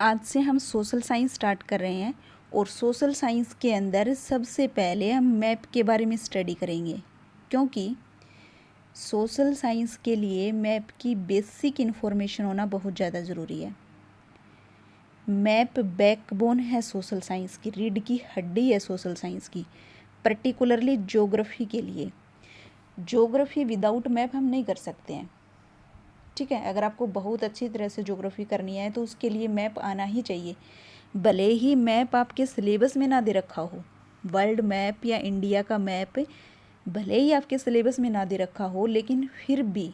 आज से हम सोशल साइंस स्टार्ट कर रहे हैं और सोशल साइंस के अंदर सबसे पहले हम मैप के बारे में स्टडी करेंगे, क्योंकि सोशल साइंस के लिए मैप की बेसिक इन्फॉर्मेशन होना बहुत ज़्यादा ज़रूरी है। मैप बैकबोन है सोशल साइंस की, रीढ़ की हड्डी है सोशल साइंस की, पर्टिकुलरली ज्योग्राफी के लिए। ज्योग्राफी विदाउट मैप हम नहीं कर सकते हैं, ठीक है। अगर आपको बहुत अच्छी तरह से ज्योग्राफी करनी है तो उसके लिए मैप आना ही चाहिए। भले ही मैप आपके सिलेबस में ना दे रखा हो, वर्ल्ड मैप या इंडिया का मैप भले ही आपके सिलेबस में ना दे रखा हो, लेकिन फिर भी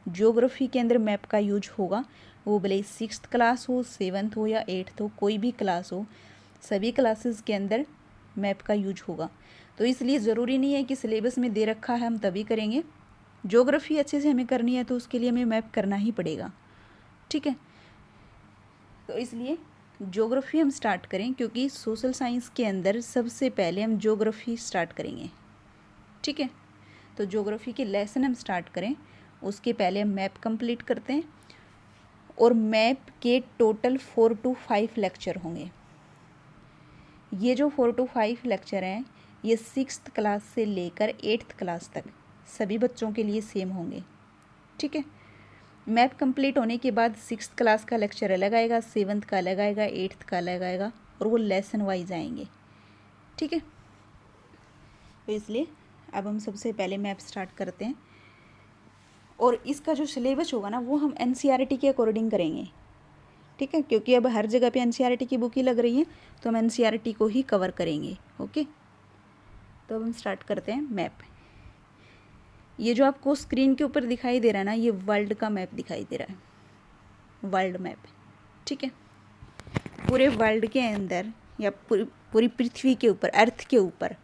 ज्योग्राफी के अंदर मैप का यूज होगा। वो भले ही 6th क्लास हो, 7th हो या 8th हो, कोई भी क्लास हो, सभी क्लासेस के अंदर मैप का यूज होगा। तो इसलिए ज़रूरी नहीं है कि सिलेबस में दे रखा है हम तभी करेंगे। ज्योग्राफी अच्छे से हमें करनी है तो उसके लिए हमें मैप करना ही पड़ेगा, ठीक है। तो इसलिए ज्योग्राफी हम स्टार्ट करें, क्योंकि सोशल साइंस के अंदर सबसे पहले हम ज्योग्राफी स्टार्ट करेंगे, ठीक है। तो ज्योग्राफी के लेसन हम स्टार्ट करें उसके पहले हम मैप कंप्लीट करते हैं। और मैप के टोटल 4 to 5 लेक्चर होंगे। ये जो 4 to 5 लेक्चर हैं ये 6th क्लास से लेकर 8th क्लास तक सभी बच्चों के लिए सेम होंगे, ठीक है। मैप कंप्लीट होने के बाद 6th क्लास का लेक्चर अलग आएगा, 7th का अलग आएगा, 8th का अलग आएगा, और वो लेसन वाइज आएंगे, ठीक है। तो इसलिए अब हम सबसे पहले मैप स्टार्ट करते हैं। और इसका जो सिलेबस होगा ना वो हम NCERT के अकॉर्डिंग करेंगे, ठीक है, क्योंकि अब हर जगह पे NCERT की बुक ही लग रही है तो हम NCERT को ही कवर करेंगे, ओके। तो अब हम स्टार्ट करते हैं मैप। ये जो आपको स्क्रीन के ऊपर दिखाई दे रहा है ना, ये वर्ल्ड का मैप दिखाई दे रहा है, वर्ल्ड मैप, ठीक है। पूरे वर्ल्ड के अंदर या पूरी पृथ्वी के ऊपर, अर्थ के ऊपर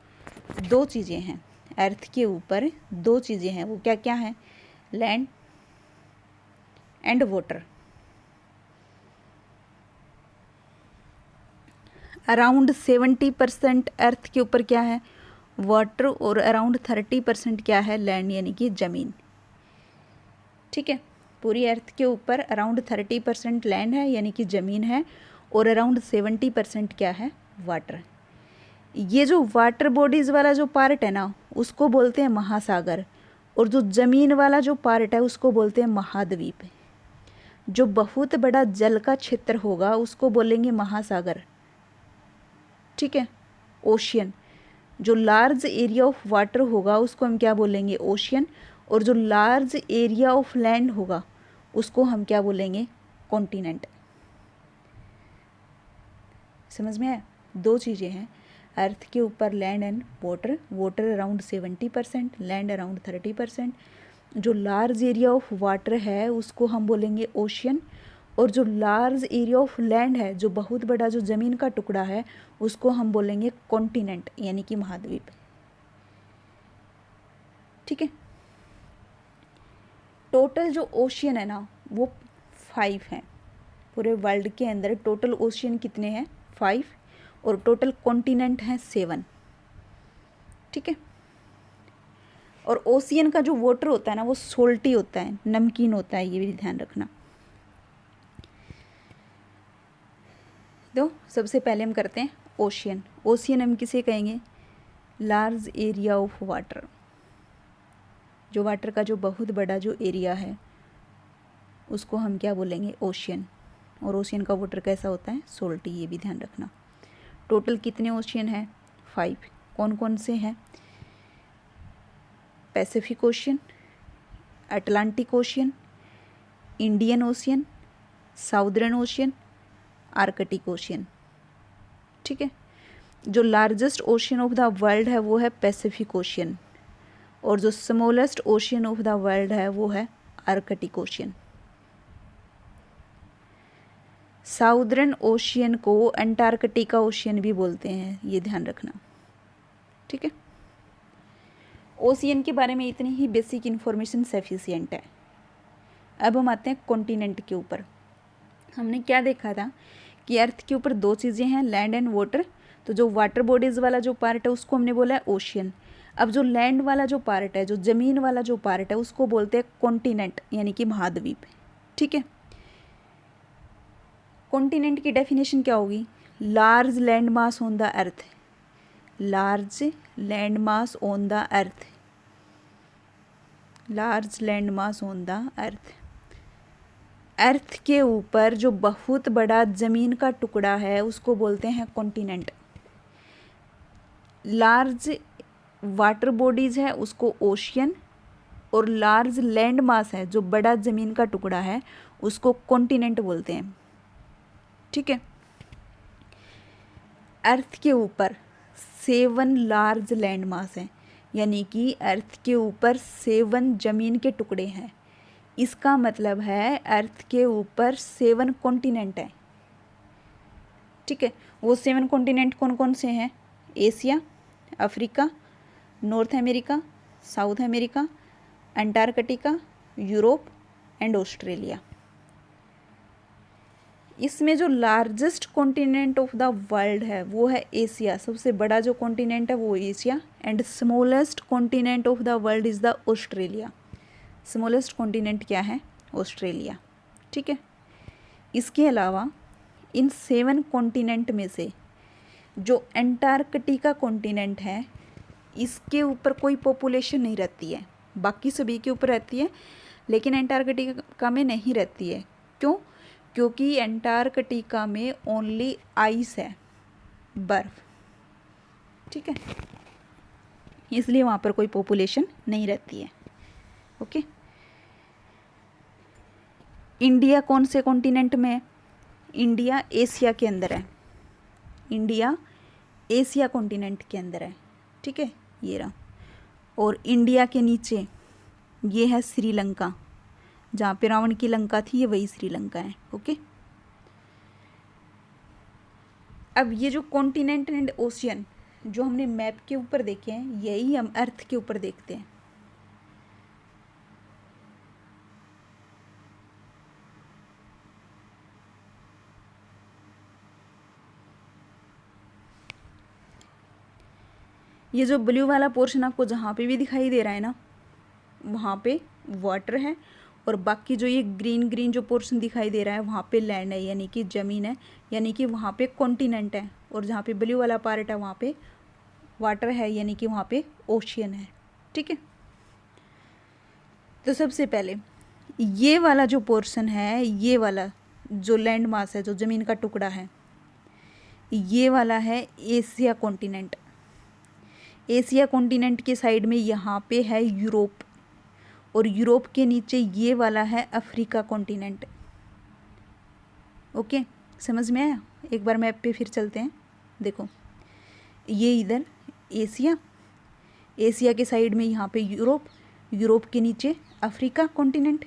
दो चीज़ें हैं। अर्थ के ऊपर दो चीज़ें हैं, वो क्या क्या हैं? Land and water. अराउंड 70% अर्थ के ऊपर क्या है? वाटर, और अराउंड 30% क्या है? लैंड, यानी कि ज़मीन, ठीक है। पूरी अर्थ के ऊपर अराउंड 30% लैंड है यानी कि ज़मीन है, और अराउंड 70% क्या है? वाटर। ये जो वाटर बॉडीज़ वाला जो पार्ट है ना उसको बोलते हैं महासागर, और जो ज़मीन वाला जो पार्ट है उसको बोलते हैं महाद्वीप। जो बहुत बड़ा जल का क्षेत्र होगा उसको बोलेंगे महासागर, ठीक है, ओशियन। जो लार्ज एरिया ऑफ वाटर होगा उसको हम क्या बोलेंगे? ओशियन। और जो लार्ज एरिया ऑफ लैंड होगा उसको हम क्या बोलेंगे? कॉन्टिनेंट। समझ में आया? दो चीज़ें हैं, अर्थ के ऊपर land and water. Water around 70%, land around 30%। जो लार्ज एरिया ऑफ वाटर है उसको हम बोलेंगे ओशियन, और जो लार्ज एरिया ऑफ लैंड है, जो बहुत बड़ा जो ज़मीन का टुकड़ा है, उसको हम बोलेंगे कॉन्टिनेंट, यानी कि महाद्वीप, ठीक है। टोटल जो ओशियन है ना वो 5 हैं। पूरे वर्ल्ड के अंदर टोटल ओशियन कितने हैं? 5, और टोटल कॉन्टिनेंट हैं 7, ठीक है। और ओशियन का जो वाटर होता है ना वो सोल्टी होता है, नमकीन होता है, ये भी ध्यान रखना। तो सबसे पहले हम करते हैं ओशियन। ओशियन हम किसे कहेंगे? Large area of water. जो वाटर का जो बहुत बड़ा जो एरिया है उसको हम क्या बोलेंगे? ओशियन। और ओशियन का वाटर कैसा होता है? सोल्टी, ये भी ध्यान रखना। टोटल कितने ओशियन हैं? 5। कौन कौन से हैं? Pacific ocean, Atlantic ocean, Indian ocean, southern ocean, Arctic ocean, ठीक है। जो largest ocean of the world है वो है पैसिफिक ओशियन, और जो smallest ocean of the world है वो है आर्कटिक ओशियन। साउदर्न ओशियन को अंटार्कटिका ओशियन भी बोलते हैं, ये ध्यान रखना, ठीक है। ओशियन के बारे में इतनी ही बेसिक इन्फॉर्मेशन सफिशिएंट है। अब हम आते हैं कॉन्टिनेंट के ऊपर। हमने क्या देखा था कि अर्थ के ऊपर दो चीज़ें हैं, लैंड एंड वाटर। तो जो वाटर बॉडीज़ वाला जो पार्ट है उसको हमने बोला है ओशियन। अब जो लैंड वाला जो पार्ट है, जो ज़मीन वाला जो पार्ट है, उसको बोलते हैं कॉन्टिनेंट, यानी कि महाद्वीप, ठीक है। कॉन्टिनेंट की डेफिनेशन क्या होगी? Large land mass on the earth, large land mass on the earth, large land mass on the earth. Earth के ऊपर जो बहुत बड़ा ज़मीन का टुकड़ा है उसको बोलते हैं कॉन्टिनेंट। लार्ज वाटर बॉडीज़ है उसको ओशियन, और लार्ज लैंड मास है जो बड़ा ज़मीन का टुकड़ा है उसको कॉन्टिनेंट बोलते हैं। ठीक है। अर्थ के ऊपर 7 लार्ज लैंड मास हैं, यानी कि अर्थ के ऊपर 7 ज़मीन के टुकड़े हैं। इसका मतलब है अर्थ के ऊपर 7 कॉन्टिनेंट हैं। ठीक है। वो 7 कॉन्टिनेंट कौन कौन से हैं? Asia, Africa, north America, south America, Antarctica, Europe and Australia. इसमें जो largest continent of the world है वो है एशिया, सबसे बड़ा जो कॉन्टिनेंट है वो Asia. And smallest continent of the world is the Australia. Smallest continent क्या है? ऑस्ट्रेलिया। ठीक है। इसके अलावा इन 7 कॉन्टिनेंट में से जो अंटार्कटिका कॉन्टिनेंट है इसके ऊपर कोई पॉपुलेशन नहीं रहती है, बाकी सभी के ऊपर रहती है लेकिन अंटार्कटिका में नहीं रहती है। क्यों? क्योंकि अंटार्कटिका में ओनली आइस है, बर्फ। ठीक है, इसलिए वहाँ पर कोई पॉपुलेशन नहीं रहती है। ओके। इंडिया कौन से कॉन्टिनेंट में है? इंडिया एशिया के अंदर है, इंडिया एशिया कॉन्टिनेंट के अंदर है। ठीक है, ये रहा। और इंडिया के नीचे ये है श्रीलंका, जहाँ पे रावण की लंका थी ये वही श्रीलंका है। ओके। अब ये जो कॉन्टिनेंट एंड ओशियन जो हमने मैप के ऊपर देखे हैं यही हम अर्थ के ऊपर देखते हैं। ये जो ब्लू वाला पोर्शन आपको जहाँ पे भी दिखाई दे रहा है ना वहाँ पे वाटर है, और बाकी जो ये ग्रीन ग्रीन जो पोर्शन दिखाई दे रहा है वहाँ पे लैंड है, यानी कि ज़मीन है, यानी कि वहाँ पे कॉन्टिनेंट है। और जहाँ पे ब्लू वाला पार्ट है वहाँ पे वाटर है, यानी कि वहाँ पे ओशियन है। ठीक है। तो सबसे पहले ये वाला जो पोर्शन है, ये वाला जो लैंड मास है, जो ज़मीन का टुकड़ा है, ये वाला है एशिया कॉन्टिनेंट। एशिया कॉन्टिनेंट के साइड में यहाँ पे है यूरोप, और यूरोप के नीचे ये वाला है अफ्रीका कॉन्टिनेंट। ओके, समझ में आया? एक बार मैप पे फिर चलते हैं। देखो, ये इधर एशिया, एशिया के साइड में यहाँ पे यूरोप, यूरोप के नीचे अफ्रीका कॉन्टिनेंट,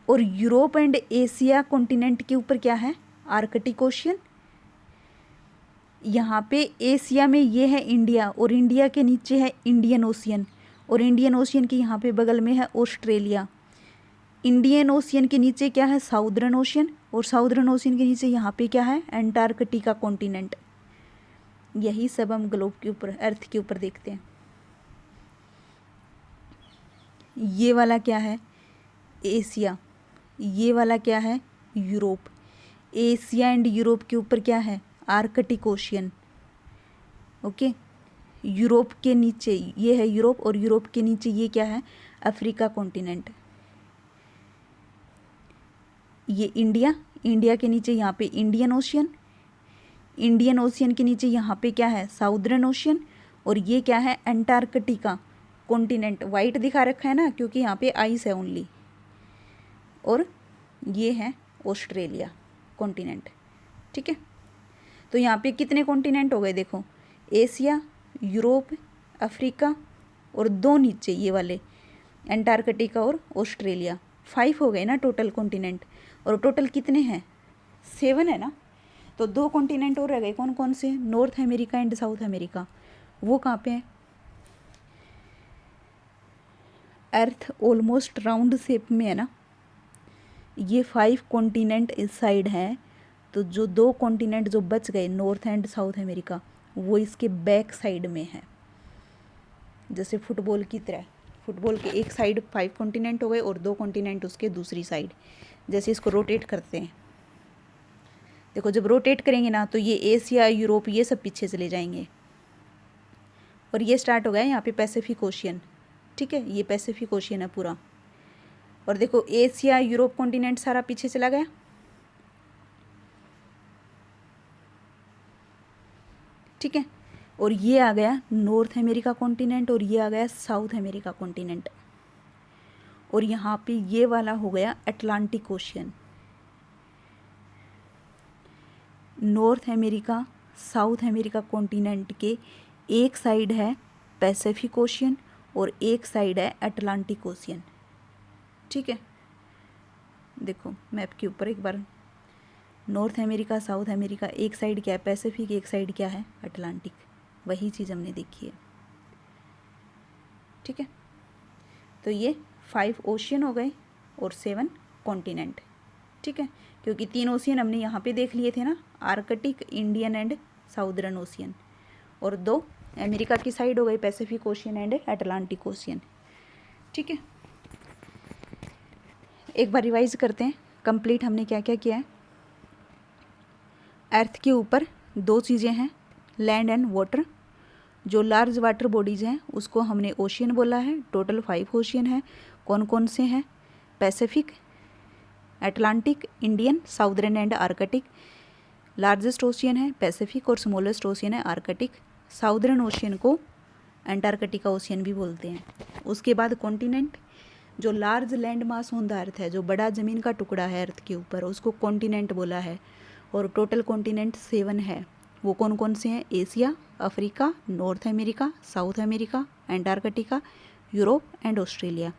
और यूरोप एंड एशिया कॉन्टिनेंट के ऊपर क्या है? Arctic ocean. यहाँ पे एशिया में ये है इंडिया, और इंडिया के नीचे है इंडियन ओशियन, और इंडियन ओशियन के यहाँ पे बगल में है ऑस्ट्रेलिया। इंडियन ओशियन के नीचे क्या है? साउदर्न ओशियन, और साउदर्न ओशियन के नीचे यहाँ पे क्या है? Antarctica continent. यही सब हम ग्लोब के ऊपर, अर्थ के ऊपर देखते हैं। ये वाला क्या है? एशिया। ये वाला क्या है? यूरोप। एशिया एंड यूरोप के ऊपर क्या है? Arctic ocean. ओके। यूरोप के नीचे ये है यूरोप, और यूरोप के नीचे ये क्या है? Africa continent. ये इंडिया, इंडिया के नीचे यहाँ पे इंडियन ओशियन, इंडियन ओशियन के नीचे यहाँ पे क्या है? साउदर्न ओशियन, और ये क्या है? Antarctica continent. वाइट दिखा रखा है ना क्योंकि यहाँ पे आइस है ओनली। और ये है ऑस्ट्रेलिया कॉन्टिनेंट। ठीक है। तो यहाँ पे कितने कॉन्टिनेंट हो गए? देखो, एशिया, यूरोप, अफ्रीका, और 2 नीचे ये वाले अंटार्कटिका और ऑस्ट्रेलिया। 5 हो गए ना टोटल कॉन्टिनेंट। और टोटल कितने हैं? 7 है ना। तो 2 कॉन्टिनेंट और रह गए। कौन कौन से? North America and south America. वो कहाँ पे है? अर्थ ऑलमोस्ट राउंड शेप में है ना। ये 5 कॉन्टिनेंट इस साइड हैं, तो जो 2 कॉन्टिनेंट जो बच गए नॉर्थ एंड साउथ अमेरिका वो इसके बैक साइड में है। जैसे फुटबॉल की तरह, फुटबॉल के एक साइड 5 कॉन्टिनेंट हो गए और 2 कॉन्टिनेंट उसके दूसरी साइड। जैसे इसको रोटेट करते हैं देखो जब रोटेट करेंगे ना तो ये एशिया यूरोप ये सब पीछे चले जाएंगे। और ये स्टार्ट हो गया यहाँ पे पैसिफिक ओशियन, ठीक है, ये पैसिफिक ओशियन है पूरा। और देखो एशिया यूरोप कॉन्टिनेंट सारा पीछे चला गया, ठीक है। और ये आ गया नॉर्थ अमेरिका कॉन्टिनेंट और ये आ गया साउथ अमेरिका कॉन्टिनेंट। और यहाँ पे ये वाला हो गया Atlantic ocean. North America south America continent के एक साइड है पैसिफिक ओशियन और एक साइड है अटलांटिक ओशियन, ठीक है। देखो मैप के ऊपर एक बार, नॉर्थ अमेरिका साउथ अमेरिका, एक साइड क्या है पैसिफिक, एक साइड क्या है अटलांटिक, वही चीज़ हमने देखी है, ठीक है। तो ये 5 ओशियन हो गए और 7 कॉन्टिनेंट, ठीक है, क्योंकि 3 ओशियन हमने यहाँ पे देख लिए थे ना, Arctic, Indian and southern ocean, और 2 अमेरिका की साइड हो गई Pacific ocean and Atlantic ocean, ठीक है। एक बार रिवाइज करते हैं कंप्लीट हमने क्या क्या किया है। अर्थ के ऊपर 2 चीज़ें हैं, लैंड एंड वाटर। जो लार्ज वाटर बॉडीज़ हैं उसको हमने ओशियन बोला है, टोटल 5 ओशियन है। कौन कौन से हैं? Pacific, Atlantic, Indian, southern and Arctic. Largest ocean है पैसिफिक और स्मॉलेस्ट ओशियन है आर्कटिक। साउदर्न ओशियन को अंटार्कटिका ओशियन भी बोलते हैं। उसके बाद कॉन्टिनेंट, जो large land mass on the अर्थ है, जो बड़ा ज़मीन का टुकड़ा है अर्थ के ऊपर, उसको कॉन्टिनेंट बोला है। और टोटल कॉन्टिनेंट 7 है। वो कौन कौन से हैं? Asia, Africa, north America, south America, Antarctica, Europe and Australia.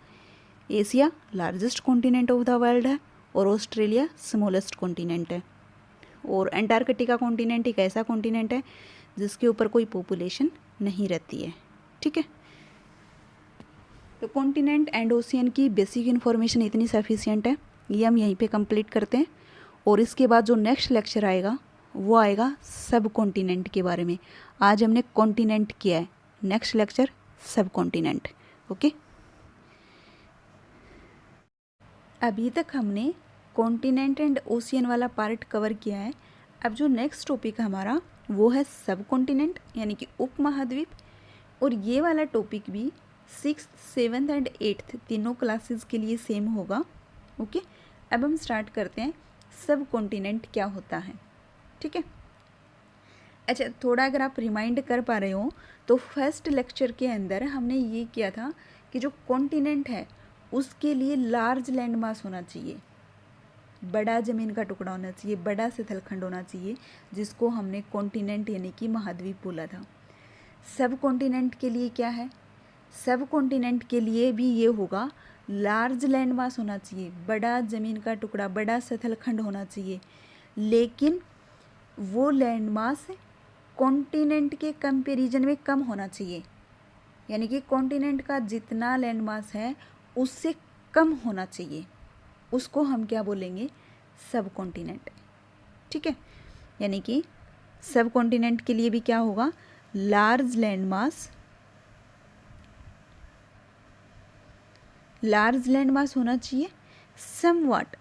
Asia largest continent of the world है और ऑस्ट्रेलिया स्मॉलेस्ट कॉन्टिनेंट है। और अंटार्कटिका कॉन्टिनेंट एक ऐसा कॉन्टिनेंट है जिसके ऊपर कोई पॉपुलेशन नहीं रहती है, ठीक है। तो कॉन्टिनेंट एंड ओशियन की बेसिक इन्फॉर्मेशन इतनी सफिशिएंट है, ये हम यहीं पे कंप्लीट करते हैं। और इसके बाद जो नेक्स्ट लेक्चर आएगा वो आएगा सब कॉन्टिनेंट के बारे में। आज हमने कॉन्टिनेंट किया है, नेक्स्ट लेक्चर सब कॉन्टिनेंट, ओके। अभी तक हमने कॉन्टिनेंट एंड ओशियन वाला पार्ट कवर किया है। अब जो नेक्स्ट टॉपिक हमारा वो है सब कॉन्टिनेंट यानी कि उपमहाद्वीप। और ये वाला टॉपिक भी 6th, 7th एंड 8th तीनों क्लासेस के लिए सेम होगा, ओके। अब हम स्टार्ट करते हैं सब कॉन्टिनेंट क्या होता है, ठीक है। अच्छा, थोड़ा अगर आप रिमाइंड कर पा रहे हो तो फर्स्ट लेक्चर के अंदर हमने ये किया था कि जो कॉन्टिनेंट है उसके लिए लार्ज लैंड मास होना चाहिए, बड़ा ज़मीन का टुकड़ा होना चाहिए, बड़ा स्थलखंड होना चाहिए, जिसको हमने कॉन्टिनेंट यानी कि महाद्वीप बोला था। सब कॉन्टिनेंट के लिए क्या है? सब कॉन्टिनेंट के लिए भी ये होगा, लार्ज लैंड मास होना चाहिए, बड़ा ज़मीन का टुकड़ा, बड़ा स्थलखंड होना चाहिए, लेकिन वो लैंड मास कॉन्टिनेंट के कंपैरिजन में कम होना चाहिए। यानी कि कॉन्टिनेंट का जितना लैंड मास है उससे कम होना चाहिए, उसको हम क्या बोलेंगे? सब कॉन्टिनेंट, ठीक है। यानी कि सब कॉन्टिनेंट के लिए भी क्या होगा? लार्ज लैंड मास होना चाहिए, समवॉट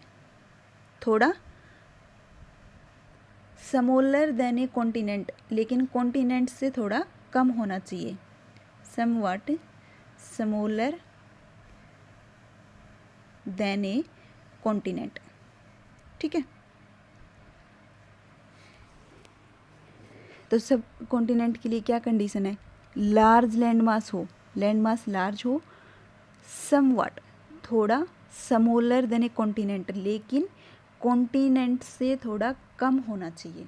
थोड़ा स्मॉलर देन ए कॉन्टिनेंट, लेकिन कॉन्टिनेंट से थोड़ा कम होना चाहिए, समवॉट स्मॉलर देन ए कॉन्टिनेंट, ठीक है। तो सब कॉन्टिनेंट के लिए क्या कंडीशन है? लार्ज लैंड मास हो, लैंड मास लार्ज हो, समवॉट थोड़ा स्मॉलर देन ए कॉन्टिनेंट, लेकिन कॉन्टिनेंट से थोड़ा कम होना चाहिए।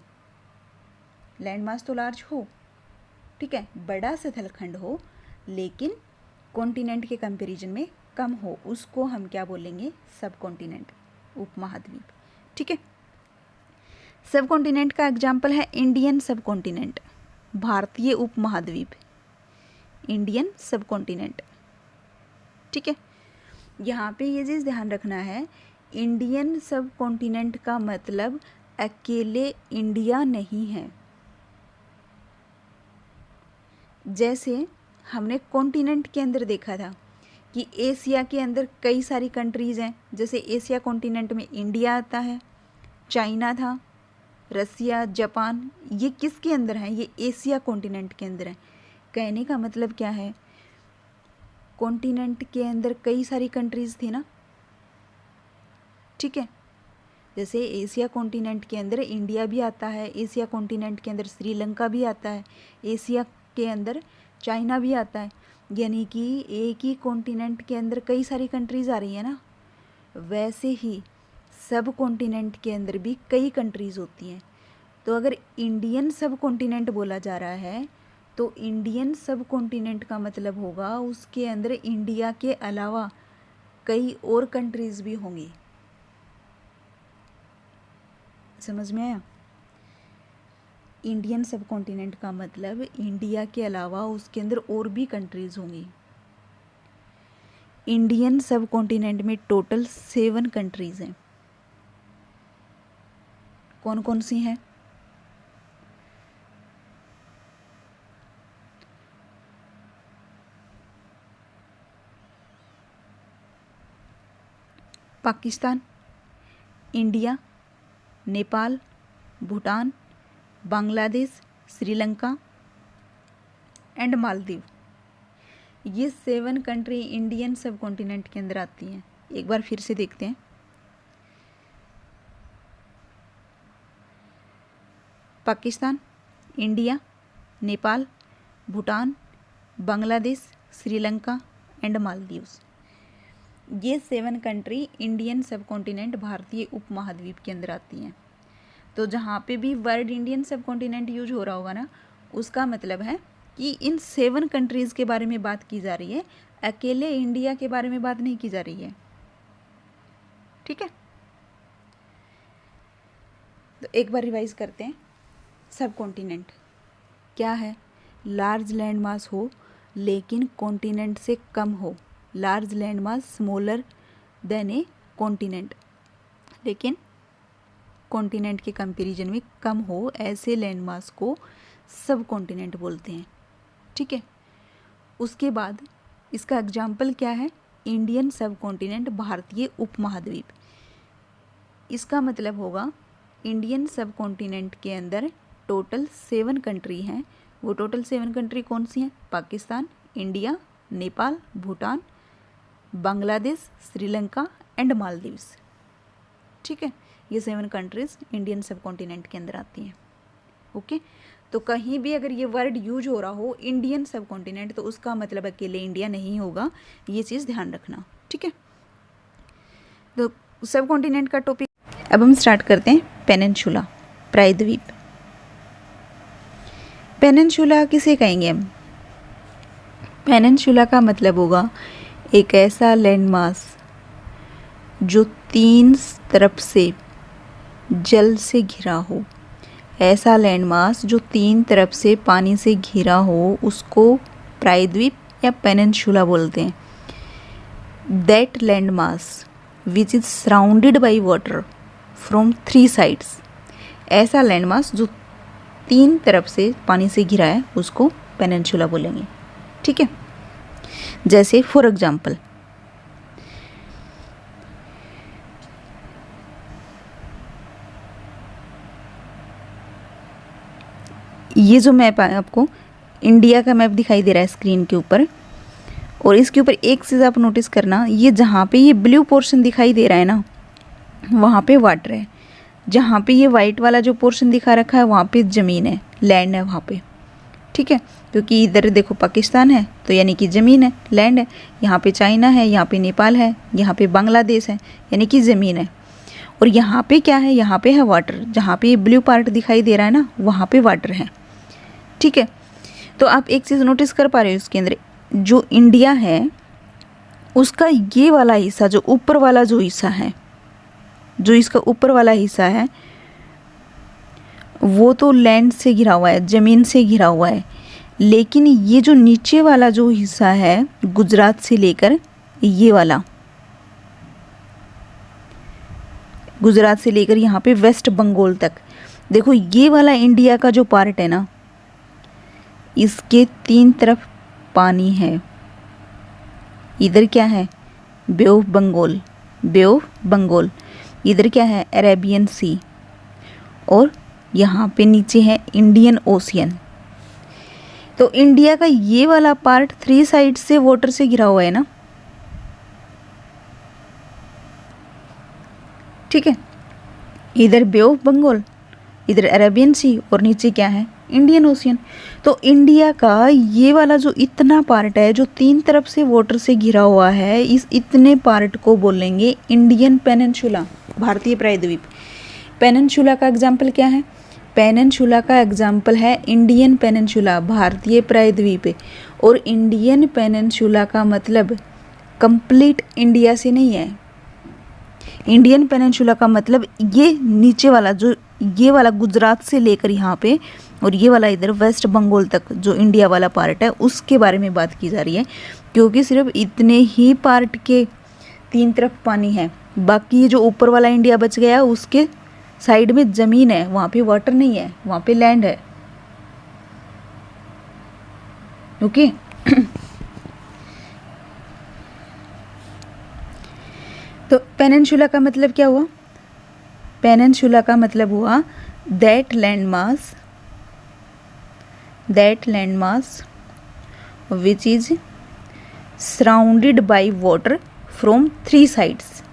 लैंड मास तो लार्ज हो, ठीक है, बड़ा स्थलखंड हो, लेकिन कॉन्टिनेंट के कंपैरिजन में कम हो, उसको हम क्या बोलेंगे? सब कॉन्टिनेंट, उपमहाद्वीप, ठीक है। सब कॉन्टिनेंट का एग्जाम्पल है इंडियन सब कॉन्टिनेंट, भारतीय उपमहाद्वीप, इंडियन सब कॉन्टिनेंट, ठीक है। यहाँ पे ये चीज़ ध्यान रखना है, इंडियन सब कॉन्टिनेंट का मतलब अकेले इंडिया नहीं है। जैसे हमने कॉन्टिनेंट के अंदर देखा था कि एशिया के अंदर कई सारी कंट्रीज़ हैं, जैसे एशिया कॉन्टिनेंट में इंडिया आता है, चाइना था, रसिया, जापान, ये किसके अंदर हैं? ये एशिया कॉन्टिनेंट के अंदर है। कहने का मतलब क्या है, कॉन्टिनेंट के अंदर कई सारी कंट्रीज़ थी ना, ठीक है। जैसे एशिया कॉन्टिनेंट के अंदर इंडिया भी आता है, एशिया कॉन्टिनेंट के अंदर श्रीलंका भी आता है, एशिया के अंदर चाइना भी आता है, यानी कि एक ही कॉन्टिनेंट के अंदर कई सारी कंट्रीज़ आ रही है ना। वैसे ही सब कॉन्टिनेंट के अंदर भी कई कंट्रीज़ होती हैं। तो अगर इंडियन सब कॉन्टिनेंट बोला जा रहा है तो इंडियन सब कॉन्टिनेंट का मतलब होगा उसके अंदर इंडिया के अलावा कई और कंट्रीज़ भी होंगी। समझ में आया? इंडियन सब कॉन्टिनेंट का मतलब इंडिया के अलावा उसके अंदर और भी कंट्रीज़ होंगी। इंडियन सब कॉन्टिनेंट में टोटल 7 कंट्रीज़ हैं। कौन कौन सी हैं? Pakistan, India, Nepal, Bhutan, Bangladesh, Sri Lanka and Maldives. ये 7 कंट्री इंडियन सब कॉन्टिनेंट के अंदर आती हैं। एक बार फिर से देखते हैं। Pakistan, India, Nepal, Bhutan, Bangladesh, Sri Lanka and Maldives. ये 7 कंट्री इंडियन सब कॉन्टिनेंट भारतीय उपमहाद्वीप के अंदर आती हैं। तो जहाँ पे भी वर्ड इंडियन सब कॉन्टिनेंट यूज हो रहा होगा ना, उसका मतलब है कि इन 7 कंट्रीज़ के बारे में बात की जा रही है, अकेले इंडिया के बारे में बात नहीं की जा रही है, ठीक है। तो एक बार रिवाइज करते हैं। सब कॉन्टिनेंट क्या है? लार्ज लैंड मास हो लेकिन कॉन्टिनेंट से कम हो। लार्ज लैंड मास स्मॉलर देन ए कॉन्टिनेंट, लेकिन कॉन्टिनेंट के कंपैरिजन में कम हो, ऐसे लैंड मास को सब कॉन्टिनेंट बोलते हैं, ठीक है। उसके बाद इसका एग्जाम्पल क्या है? इंडियन सब कॉन्टिनेंट, भारतीय उपमहाद्वीप। इसका मतलब होगा इंडियन सब कॉन्टिनेंट के अंदर टोटल 7 कंट्री हैं। वो टोटल 7 कंट्री कौन सी हैं? पाकिस्तान, इंडिया, नेपाल, भूटान, बांग्लादेश, श्रीलंका एंड मालदीव्स, ठीक है। ये 7 कंट्रीज़ इंडियन सब कॉन्टिनेंट के अंदर आती हैं, ओके। तो कहीं भी अगर ये वर्ड यूज हो रहा हो इंडियन सब कॉन्टिनेंट, तो उसका मतलब अकेले इंडिया नहीं होगा, ये चीज़ ध्यान रखना, ठीक है। तो सब कॉन्टिनेंट का टॉपिक अब हम स्टार्ट करते हैं। पेनिनसुला, प्रायद्वीप। पेनिनसुला किसे कहेंगे हम? पेनिनसुला का मतलब होगा एक ऐसा लैंडमास जो 3 तरफ से जल से घिरा हो। ऐसा लैंडमास जो 3 तरफ से पानी से घिरा हो, उसको प्रायद्वीप या पेनिनसुला बोलते हैं। That landmass which is surrounded by water from 3 sides. ऐसा लैंडमास जो 3 तरफ से पानी से घिरा है, उसको पेनिनसुला बोलेंगे, ठीक है। जैसे फॉर एग्जाम्पल, ये जो मैप है आपको इंडिया का मैप दिखाई दे रहा है स्क्रीन के ऊपर, और इसके ऊपर एक चीज़ आप नोटिस करना, ये जहाँ पे ये ब्लू पोर्शन दिखाई दे रहा है ना, वहाँ पे वाटर है। जहाँ पे ये वाइट वाला जो पोर्शन दिखा रखा है, वहाँ पे ज़मीन है, लैंड है वहाँ पे, ठीक है। क्योंकि इधर देखो पाकिस्तान है, तो यानी कि ज़मीन है, लैंड है। यहाँ पे चाइना है, यहाँ पे नेपाल है, यहाँ पे बांग्लादेश है, यानी कि ज़मीन है। और यहाँ पे क्या है? यहाँ पे है वाटर। जहाँ पे ये ब्लू पार्ट दिखाई दे रहा है ना, वहाँ पे वाटर है, ठीक है। तो आप एक चीज़ नोटिस कर पा रहे हो, इसके अंदर जो इंडिया है उसका ये वाला हिस्सा, जो ऊपर वाला जो हिस्सा है, जो इसका ऊपर वाला हिस्सा है, वो तो लैंड से घिरा हुआ है, ज़मीन से घिरा हुआ है। लेकिन ये जो नीचे वाला जो हिस्सा है, गुजरात से लेकर ये वाला, गुजरात से लेकर यहाँ पे वेस्ट बंगाल तक, देखो ये वाला इंडिया का जो पार्ट है ना, इसके 3 तरफ पानी है। इधर क्या है? Bay of Bengal, bay of Bengal. इधर क्या है? Arabian sea. और यहाँ पे नीचे है इंडियन ओशियन। तो इंडिया का ये वाला पार्ट 3 साइड से वाटर से घिरा हुआ है ना, ठीक है। इधर बे ऑफ बंगाल, इधर अरेबियन सी और नीचे क्या है, इंडियन ओशियन। तो इंडिया का ये वाला जो इतना पार्ट है जो 3 तरफ से वाटर से घिरा हुआ है, इस इतने पार्ट को बोलेंगे इंडियन पेनिनसुला, भारतीय प्रायद्वीप। पेनिनसुला का एग्जाम्पल क्या है, पेनिनसुला का एग्जाम्पल है इंडियन पेनिनसुला, भारतीय प्रायद्वीप। और इंडियन पेनिनसुला का मतलब कंप्लीट इंडिया से नहीं है। इंडियन पेनिनसुला का मतलब ये नीचे वाला जो ये वाला गुजरात से लेकर यहाँ पे और ये वाला इधर वेस्ट बंगाल तक जो इंडिया वाला पार्ट है उसके बारे में बात की जा रही है, क्योंकि सिर्फ इतने ही पार्ट के 3 तरफ पानी है। बाकी ये जो ऊपर वाला इंडिया बच गया उसके साइड में ज़मीन है, वहाँ पे वाटर नहीं है, वहाँ पे लैंड है। ओके तो पेनिनसुला का मतलब क्या हुआ, पेनिनसुला का मतलब हुआ that land mass which is surrounded by water from 3 sides.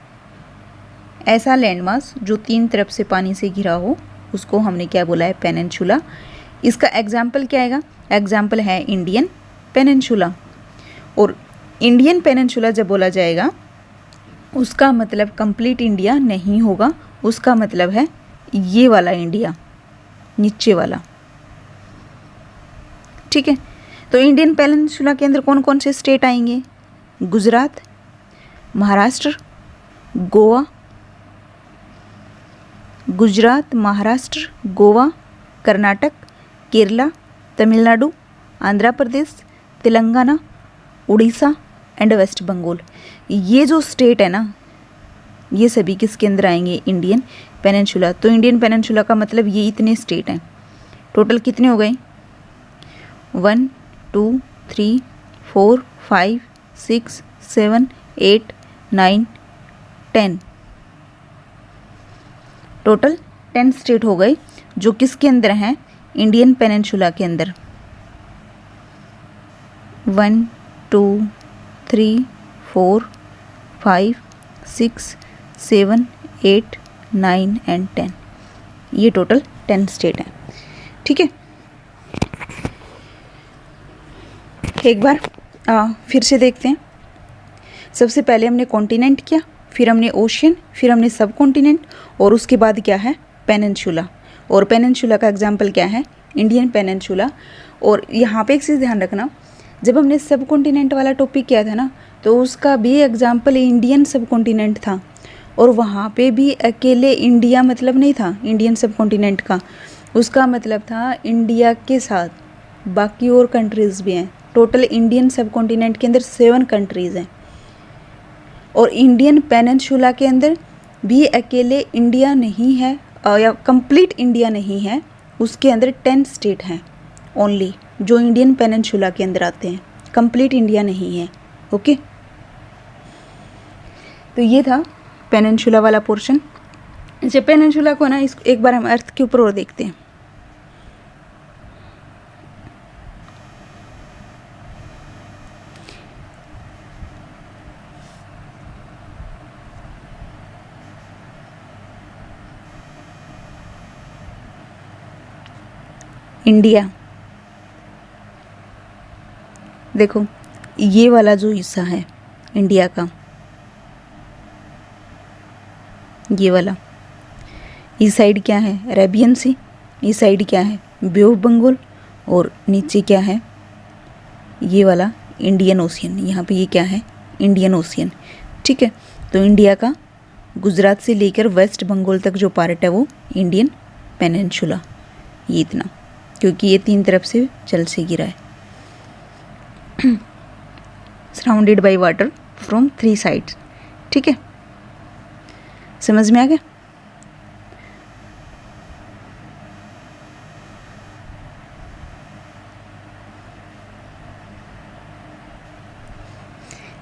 ऐसा लैंड मास जो 3 तरफ से पानी से घिरा हो उसको हमने क्या बोला है, पेनिनसुला। इसका एग्जाम्पल क्या आएगा, एग्जाम्पल है इंडियन पेनिनसुला। और इंडियन पेनिनसुला जब बोला जाएगा उसका मतलब कंप्लीट इंडिया नहीं होगा, उसका मतलब है ये वाला इंडिया, नीचे वाला, ठीक है। तो इंडियन पेनिनसुला के अंदर कौन कौन से स्टेट आएंगे, गुजरात, महाराष्ट्र, गोवा, गुजरात, महाराष्ट्र, गोवा, कर्नाटक, केरला, तमिलनाडु, आंध्र प्रदेश, तेलंगाना, उड़ीसा एंड वेस्ट बंगाल। ये जो स्टेट है ना ये सभी किसके अंदर आएंगे, इंडियन पेनिनसुला। तो इंडियन पेनिनसुला का मतलब ये इतने स्टेट हैं। टोटल कितने हो गए, 1 2 3 4 5 6 7 8 9 10, टोटल 10 स्टेट हो गए जो किसके अंदर हैं, इंडियन पेनिनसुला के अंदर। 1 2 3 4 5 6 7 8 9 एंड 10, ये टोटल 10 स्टेट हैं, ठीक है। एक बार फिर से देखते हैं। सबसे पहले हमने कॉन्टिनेंट किया, फिर हमने ओशियन, फिर हमने सब कॉन्टिनेंट और उसके बाद क्या है, पेनिनसुला। और पेनिनसुला का एग्जाम्पल क्या है, इंडियन पेनिनसुला। और यहाँ पे एक चीज़ ध्यान रखना, जब हमने सब कॉन्टिनेंट वाला टॉपिक किया था ना तो उसका भी एग्जाम्पल इंडियन सब कॉन्टिनेंट था और वहाँ पे भी अकेले इंडिया मतलब नहीं था इंडियन सब कॉन्टिनेंट का, उसका मतलब था इंडिया के साथ बाकी और कंट्रीज़ भी हैं। टोटल इंडियन सब कॉन्टिनेंट के अंदर 7 कंट्रीज़ हैं और इंडियन पेनिनसुला के अंदर भी अकेले इंडिया नहीं है या कंप्लीट इंडिया नहीं है, उसके अंदर 10 स्टेट हैं ओनली जो इंडियन पेनिनसुला के अंदर आते हैं, कंप्लीट इंडिया नहीं है। ओके तो ये था पेनिनसुला वाला पोर्शन। अच्छा पेनिनसुला को ना इसको एक बार हम अर्थ के ऊपर और देखते हैं। इंडिया, देखो ये वाला जो हिस्सा है इंडिया का, ये वाला, इस साइड क्या है, अरेबियन सी, इस साइड क्या है, बे ऑफ बंगाल और नीचे क्या है, ये वाला इंडियन ओशियन। यहाँ पे ये क्या है, इंडियन ओशियन, ठीक है। तो इंडिया का गुजरात से लेकर वेस्ट बंगाल तक जो पार्ट है वो इंडियन पेनिनसुला, ये इतना, क्योंकि ये 3 तरफ से जल से गिरा है। Surrounded by water from 3 sides, ठीक है, समझ में आ गया।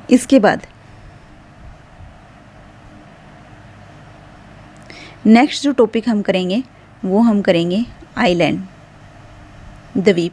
इसके बाद नेक्स्ट जो टॉपिक हम करेंगे वो हम करेंगे आइलैंड, द्वीप।